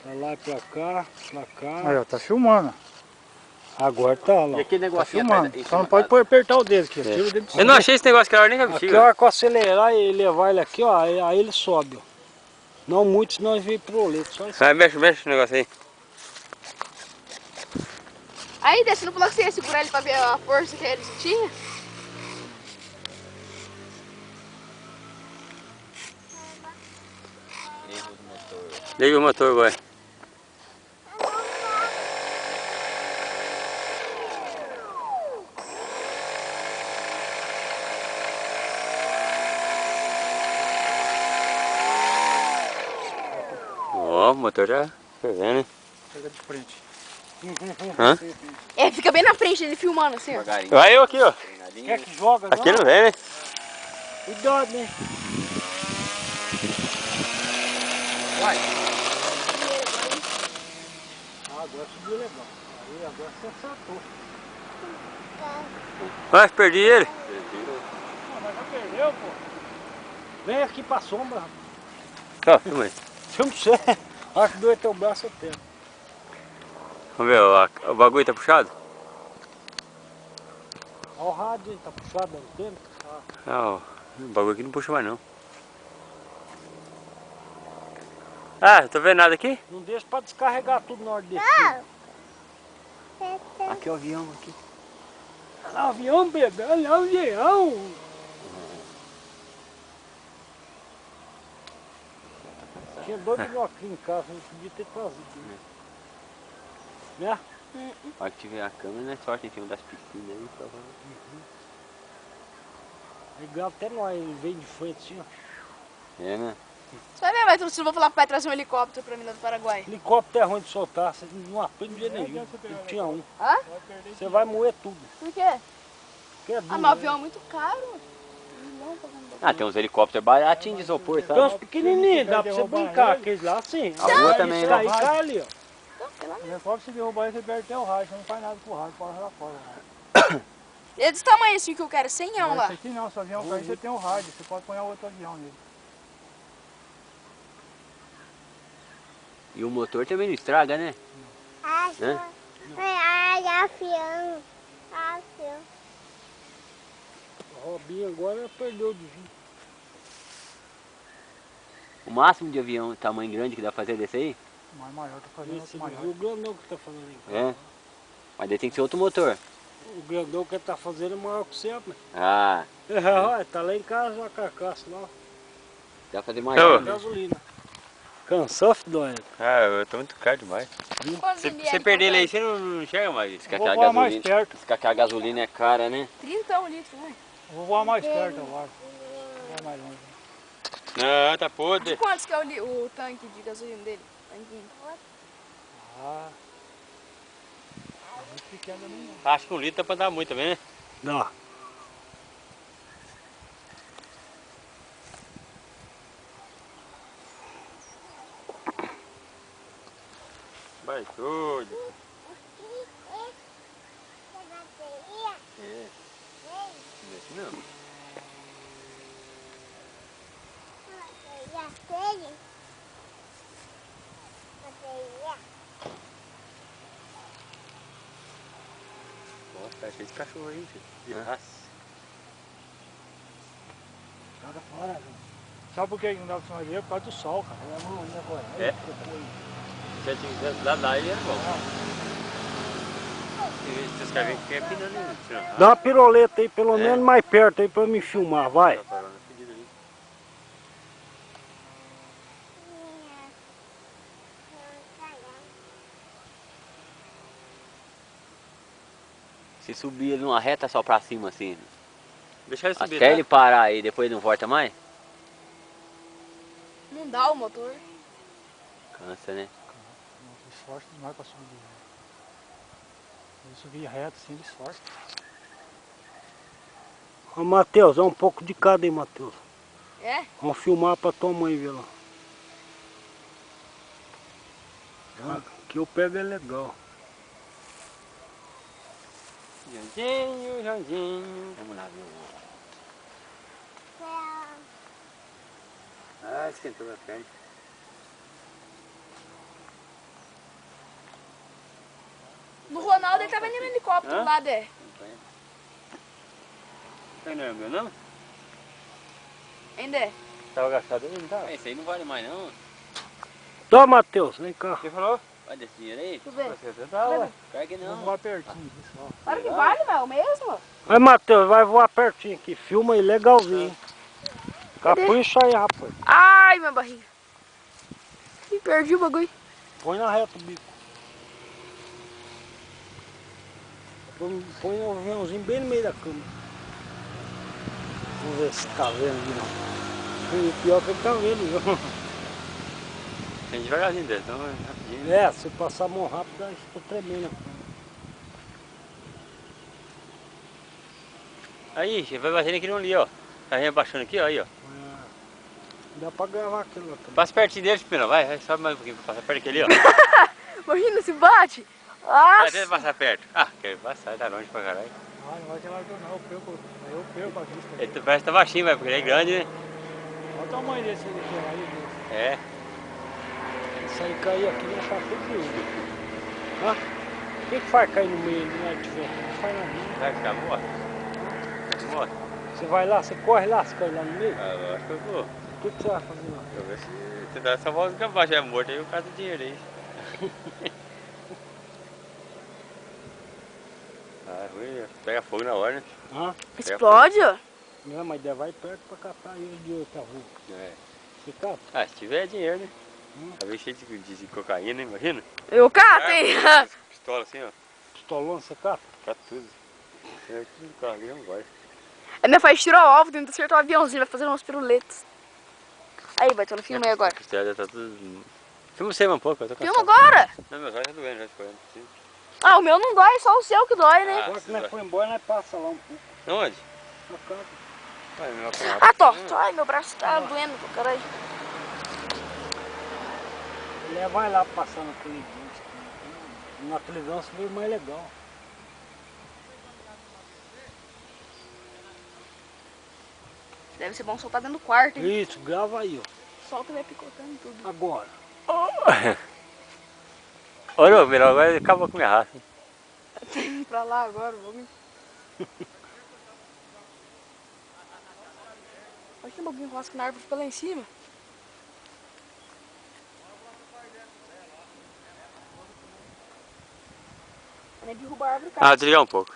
Pra lá e pra cá, pra cá. Aí, ó, tá filmando. Agora tá lá. E aquele Tá negócio filmando. Só não pode apertar o dedo aqui. Tira o dedo de Eu cima. não achei esse negócio que era nem Aqui, ó, com acelerar e levar ele aqui, ó, aí ele sobe, ó. Não muito, senão ele vem pro leito, só isso. Vai, mexe o negócio aí. Aí, desce, não falou que você ia segurar ele pra ver a força que ele tinha? Liga o motor agora. Ó, o motor já fervendo, hein? Pega de frente. Hã? É, fica bem na frente ele filmando assim, ó. Vai eu aqui, ó. Quer que joga? Aqui não vem, né? Cuidado, né? Vai. Ah, agora subiu legal. Aí, agora você acertou. Vai, perdi ele. Ah, mas já perdeu, pô. Vem aqui pra sombra, rapaz. Ó, filma aí. Se eu não sei, acho que doer teu braço eu tenho. Vamos ver, o bagulho tá puxado? Olha o rádio aí, tá puxado ali dentro. Não, o bagulho aqui não puxa mais não. Ah, não tô vendo nada aqui? Não deixa pra descarregar tudo na hora desse. Aqui é o avião, aqui. Olha lá o avião, bebê, olha lá o avião. Tinha dois minhoquinhos em casa, não podia ter trazido. Né? Olha que tiver a câmera, não é sorte em cima das piscinas aí, provavelmente. Aí grava até nós, ele vem de frente assim, ó. É, né? Você vai ver, vai, se eu vou falar pro pai trazer um helicóptero pra mim lá do Paraguai. Helicóptero é ruim de soltar, você não aprende de jeito nenhum. Ele tinha um. Hã? Você vai moer tudo. Por quê? Porque é duro, Ah, mas o avião é muito caro. Ah, tem uns helicópteros baratinhos de isopor, Tem uns sabe? pequenininhos, dá pra você brincar, aqueles lá assim. A rua também, Esse né? daí cai ali, ó. Então, sei lá. O helicóptero, se derrubar ele, você perde até o rádio. Você não faz nada com o rádio, pode lá fora. É desse tamanho assim que eu quero, 100 Mas lá. esse aqui não, se o avião cair, você tem um rádio. Você pode pôr outro avião nele. E o motor também não estraga, né? Hã? Afião. O Robinho agora perdeu de vista. O máximo de avião, tamanho grande que dá pra fazer desse aí? Mas maior, tô fazendo Esse outro maior. o grandão que tá fazendo aí. É. Mas daí tem que ser outro motor. O grandão que ele tá fazendo é maior que o seu, mas... Ah, Olha, tá lá em casa a carcaça lá, dá pra fazer maior. né? gasolina. Cansou, Fidonho? Ah, eu tô muito caro demais. Quantos Se ml você perder ele aí, comprar? você não enxerga mais. Diz que Vou aquela voar mais gasolina, perto. diz que aquela gasolina é cara, né? 30 litros, né? Vou voar mais perto agora. Vou voar mais longe. Não, tá De podre. quantos que é o tanque de gasolina dele? Tanquinho. Ah. Muito pequeno também não. Acho que 1 litro dá pra dar muito também, né? Dá. Vai tudo. É. Não. Nossa, tá cheio de cachorro aí, filho. De raça. Joga fora, velho. Sabe por que não dá pra você ver? Por causa do sol, cara. É. Se você tivesse lá, daí era bom. E vocês querem ver que é pinando aí. Dá uma piroleta aí, pelo menos mais perto aí pra me filmar, vai. Se subir ele numa reta só pra cima assim, Deixa ele subir, até ele parar aí e depois não volta mais, Não dá o motor. cansa, né? Não, esforça demais pra subir. Ele subir reto assim, ele esforça. Ô, Matheus, é um pouco de cada aí, Matheus. É? Vamos filmar pra tua mãe ver lá. Aqui o pego é legal. Janzinho, Janzinho. Vamos lá ver o... Ah, esquentou a perna. Ó, ele tá vendendo helicóptero Hã? lá, Dé. Não é meu não? Hein, Dé? Tava gastado aí, não tava? Esse aí não vale mais não. Ó, Matheus, vem cá. Você falou? Vai desse dinheiro aí? Deixa eu ver. Você tá, ué. Claro que Vamos não. lá pertinho, pessoal. Claro que vale, meu, mesmo. Aí, Matheus, vai voar pertinho aqui. Filma aí, legalzinho. Capricha aí, rapaz. Ai, minha barriga. Ih, perdi o bagulho. Põe na reta o bico. Põe o aviãozinho bem no meio da câmera. Vamos ver se tá vendo aqui, não. E pior que ele tá vendo, viu? Tem devagarzinho desse, então é rapidinho. É, se passar a mão rápido, aí fica tremendo. Aí, você vai batendo aqui no ali, ó. Tá abaixando aqui, ó, aí, ó. Dá pra gravar aquilo lá também. Passa pertinho dele, Pino, vai, sobe mais um pouquinho pra passar perto aqui ali, ó. Imagina se bate. Vai, Nossa. tenta passar perto. Ah, quer passar, tá longe pra caralho. Ah, não vai ter largo não, eu perco a vista. Ele parece que tá baixinho, vai, porque ele é grande, né? Olha o tamanho desse aqui, aí, Deus. É. Isso aí cair aqui não achar tudo isso. Hã? O que faz cair no meio do ar de vento? Não faz nada. Vai ficar morto? Morto? Você vai lá, você corre lá, você cai lá no meio? Ah, eu acho que eu vou. O que você vai fazer lá? Eu ver se você dá essa volta que abaixo é morto, aí eu caso dinheiro aí. Ah, ruim, pega fogo na hora, né? Hã? Explode, ó. Não, mas daí vai perto pra catar ele de outra rua. É. Você cata? Ah, se tiver dinheiro, né? Tá bem cheio de cocaína, imagina? Eu cato, hein? Pistola assim, ó. Pistolão, você cata? Cata tudo. É tudo carro ali, não vai. A minha faz tiro ao alvo, tenta acertar o aviãozinho, vai fazer uns piruletos. Aí, Baitola, filma aí agora. Costela tá tudo... Filma você um pouco, eu tô cansado. Filma agora! Não, meus olhos tá doendo, já ficou. Ah, o meu não dói, só o seu que dói, né? Ah, Agora que nós foi embora, nós passa lá um pouco. Onde? Na casa. Vai, meu Ah, tô. Ai, meu braço tá doendo, caralho. Ele vai lá passar na televisão. Na televisão você vê mais legal. Deve ser bom soltar dentro do quarto, hein? Isso, grava aí, ó. Solta e vai picotando tudo. Agora. Olha, melhor agora ele acabou com minha raça. Tá indo pra lá agora, o bagulho. Olha que bagulho rosca na árvore, fica lá em cima. Não é derrubar a árvore, cara. Ah, desligar um pouco.